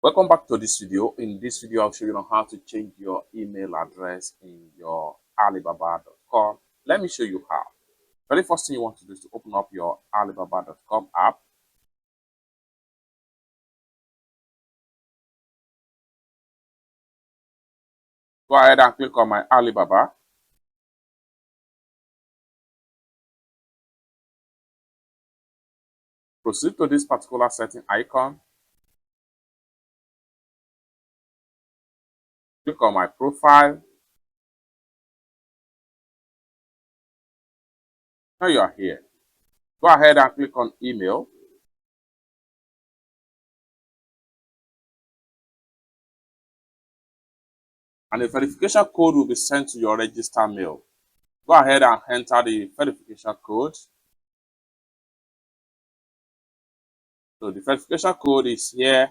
Welcome back to this video. In this video, I'll show you on how to change your email address in your Alibaba.com. Let me show you how. Very first thing you want to do is to open up your Alibaba.com app. Go ahead and click on my Alibaba. Proceed to this particular setting icon. Click on my profile. Now you are here. Go ahead and click on email. And the verification code will be sent to your register mail. Go ahead and enter the verification code. So the verification code is here.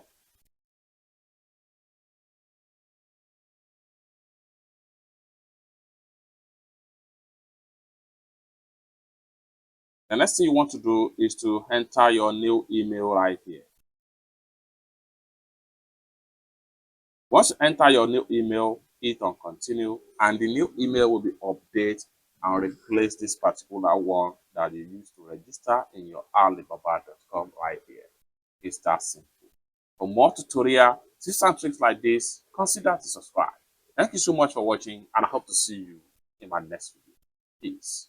The next thing you want to do is to enter your new email right here. Once you enter your new email, hit on continue, and the new email will be updated and replace this particular one that you used to register in your Alibaba.com right here. It's that simple. For more tutorial, tips and tricks like this, consider to subscribe. Thank you so much for watching, and I hope to see you in my next video. Peace.